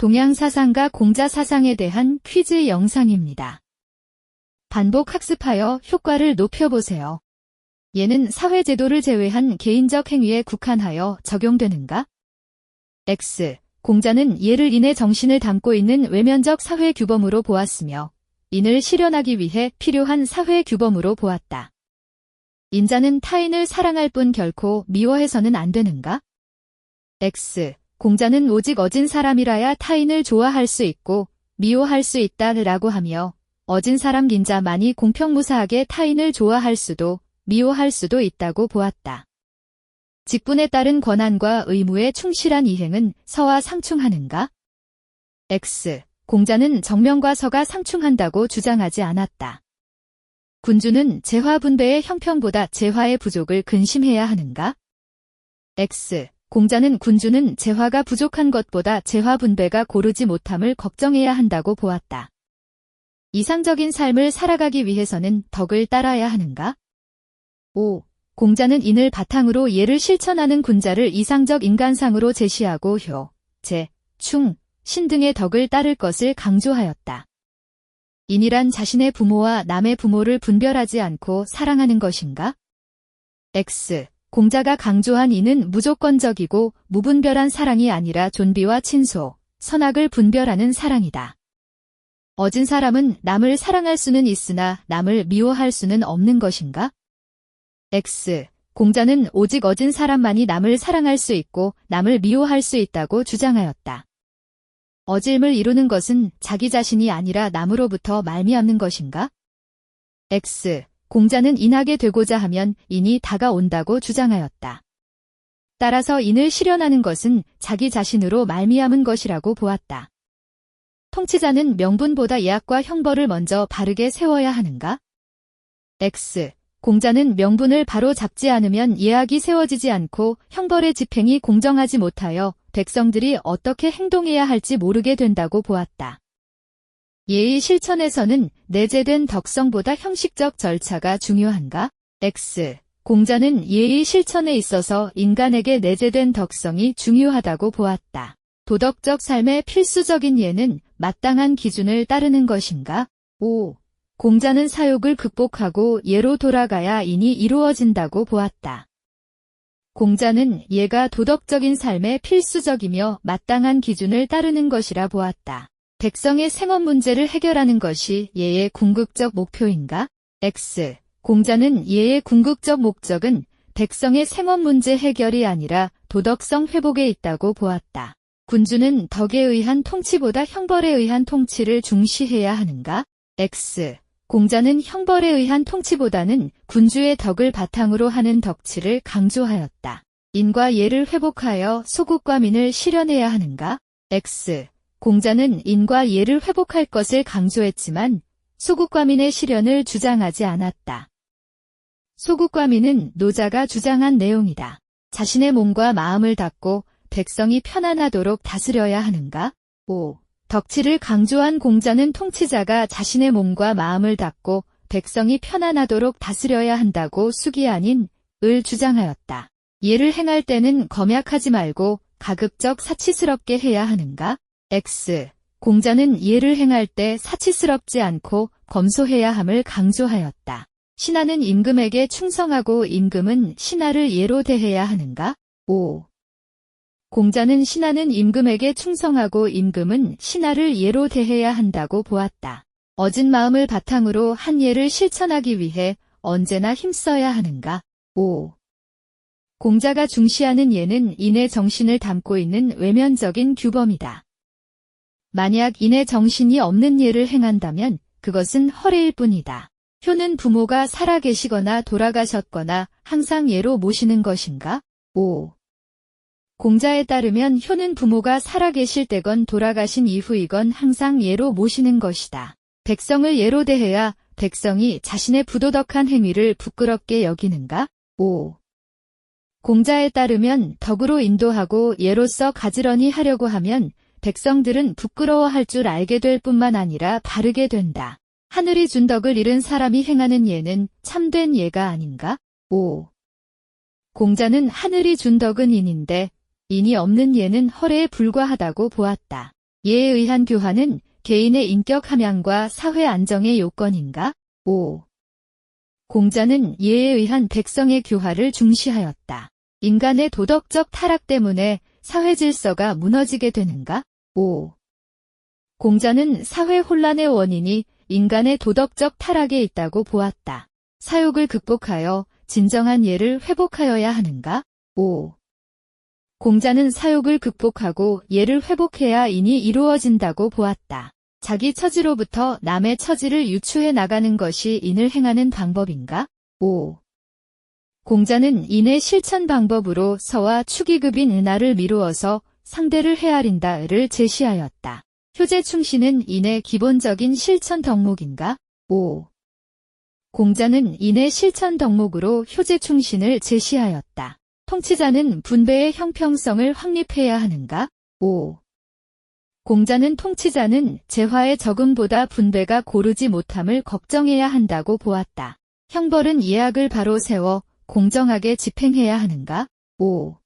동양사상과 공자사상에 대한 퀴즈 영상입니다. 반복 학습하여 효과를 높여보세요. 예는 사회제도를 제외한 개인적 행위에 국한하여 적용되는가? X. 공자는 예를 인의 정신을 담고 있는 외면적 사회규범으로 보았으며 인을 실현하기 위해 필요한 사회규범으로 보았다. 인자는 타인을 사랑할 뿐 결코 미워해서는 안 되는가? X. 공자는 오직 어진 사람이라야 타인을 좋아할 수 있고 미워할 수 있다라고 하며 어진 사람 인자만이 공평무사하게 타인을 좋아할 수도 미워할 수도 있다고 보았다. 직분에 따른 권한과 의무에 충실한 이행은 서와 상충하는가? X. 공자는 정명과 서가 상충한다고 주장하지 않았다. 군주는 재화 분배의 형평보다 재화의 부족을 근심해야 하는가? X. 공자는 군주는 재화가 부족한 것보다 재화 분배가 고르지 못함을 걱정해야 한다고 보았다. 이상적인 삶을 살아가기 위해서는 덕을 따라야 하는가? 5. 공자는 인을 바탕으로 예를 실천하는 군자를 이상적 인간상으로 제시하고 효, 재, 충, 신 등의 덕을 따를 것을 강조하였다. 인이란 자신의 부모와 남의 부모를 분별하지 않고 사랑하는 것인가? X. 공자가 강조한 인은 무조건적이고 무분별한 사랑이 아니라 존비와 친소, 선악을 분별하는 사랑이다. 어진 사람은 남을 사랑할 수는 있으나 남을 미워할 수는 없는 것인가? X. 공자는 오직 어진 사람만이 남을 사랑할 수 있고 남을 미워할 수 있다고 주장하였다. 어질을 이루는 것은 자기 자신이 아니라 남으로부터 말미암는 것인가? X. 공자는 인하게 되고자 하면 인이 다가온다고 주장하였다. 따라서 인을 실현하는 것은 자기 자신으로 말미암은 것이라고 보았다. 통치자는 명분보다 예악과 형벌을 먼저 바르게 세워야 하는가? X. 공자는 명분을 바로 잡지 않으면 예악이 세워지지 않고 형벌의 집행이 공정하지 못하여 백성들이 어떻게 행동해야 할지 모르게 된다고 보았다. 예의 실천에서는 내재된 덕성보다 형식적 절차가 중요한가? X. 공자는 예의 실천에 있어서 인간에게 내재된 덕성이 중요하다고 보았다. 도덕적 삶의 필수적인 예는 마땅한 기준을 따르는 것인가? 5. 공자는 사욕을 극복하고 예로 돌아가야 인이 이루어진다고 보았다. 공자는 예가 도덕적인 삶의 필수적이며 마땅한 기준을 따르는 것이라 보았다. 백성의 생업 문제를 해결하는 것이 예의 궁극적 목표인가? X. 공자는 예의 궁극적 목적은 백성의 생업 문제 해결이 아니라 도덕성 회복에 있다고 보았다. 군주는 덕에 의한 통치보다 형벌에 의한 통치를 중시해야 하는가? X. 공자는 형벌에 의한 통치보다는 군주의 덕을 바탕으로 하는 덕치를 강조하였다. 인과 예를 회복하여 소국과 민을 실현해야 하는가? X. 공자는 인과 예를 회복할 것을 강조했지만 소국과 민의 실현을 주장하지 않았다. 소국과 민은 노자가 주장한 내용이다. 자신의 몸과 마음을 닫고 백성이 편안하도록 다스려야 하는가? 5. 덕치를 강조한 공자는 통치자가 자신의 몸과 마음을 닫고 백성이 편안하도록 다스려야 한다고 숙이 아닌 을 주장하였다. 예를 행할 때는 검약하지 말고 가급적 사치스럽게 해야 하는가? X. 공자는 예를 행할 때 사치스럽지 않고 검소해야 함을 강조하였다. 신하는 임금에게 충성하고 임금은 신하를 예로 대해야 하는가? 5. 공자는 신하는 임금에게 충성하고 임금은 신하를 예로 대해야 한다고 보았다. 어진 마음을 바탕으로 한 예를 실천하기 위해 언제나 힘써야 하는가? 5. 공자가 중시하는 예는 인의 정신을 담고 있는 외면적인 규범이다. 만약 인의 정신이 없는 예를 행한다면 그것은 허례일 뿐이다. 효는 부모가 살아계시거나 돌아가셨거나 항상 예로 모시는 것인가? 5. 공자에 따르면 효는 부모가 살아계실 때건 돌아가신 이후이건 항상 예로 모시는 것이다. 백성을 예로 대해야 백성이 자신의 부도덕한 행위를 부끄럽게 여기는가? 5. 공자에 따르면 덕으로 인도하고 예로서 가지런히 하려고 하면 백성들은 부끄러워할 줄 알게 될 뿐만 아니라 바르게 된다. 하늘이 준 덕을 잃은 사람이 행하는 예는 참된 예가 아닌가? 5. 공자는 하늘이 준 덕은 인인데 인이 없는 예는 허례에 불과하다고 보았다. 예에 의한 교화는 개인의 인격 함양과 사회 안정의 요건인가? 5. 공자는 예에 의한 백성의 교화를 중시하였다. 인간의 도덕적 타락 때문에 사회 질서가 무너지게 되는가? 5. 공자는 사회 혼란의 원인이 인간의 도덕적 타락에 있다고 보았다. 사욕을 극복하여 진정한 예를 회복하여야 하는가? 5. 공자는 사욕을 극복하고 예를 회복해야 인이 이루어진다고 보았다. 자기 처지로부터 남의 처지를 유추해 나가는 것이 인을 행하는 방법인가? 5. 공자는 인의 실천 방법으로 서와 축의급인 은하를 미루어서 상대를 헤아린다를 제시하였다. 효제충신은 인의 기본적인 실천 덕목인가? 5. 공자는 인의 실천 덕목으로 효제충신을 제시하였다. 통치자는 분배의 형평성을 확립해야 하는가? 5. 공자는 통치자는 재화의 적음보다 분배가 고르지 못함을 걱정해야 한다고 보았다. 형벌은 예악을 바로 세워 공정하게 집행해야 하는가? 5.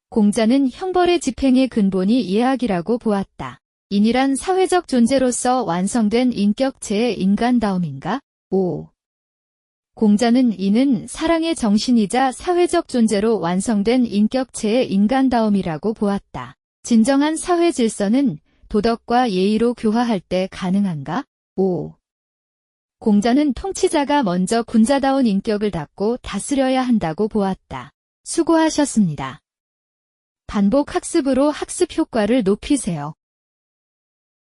공자는 형벌의 집행의 근본이 예악이라고 보았다. 인이란 사회적 존재로서 완성된 인격체의 인간다움인가? 5. 공자는 인은 사랑의 정신이자 사회적 존재로 완성된 인격체의 인간다움이라고 보았다. 진정한 사회 질서는 도덕과 예의로 교화할 때 가능한가? 5. 공자는 통치자가 먼저 군자다운 인격을 닦고 다스려야 한다고 보았다. 수고하셨습니다. 반복 학습으로 학습 효과를 높이세요.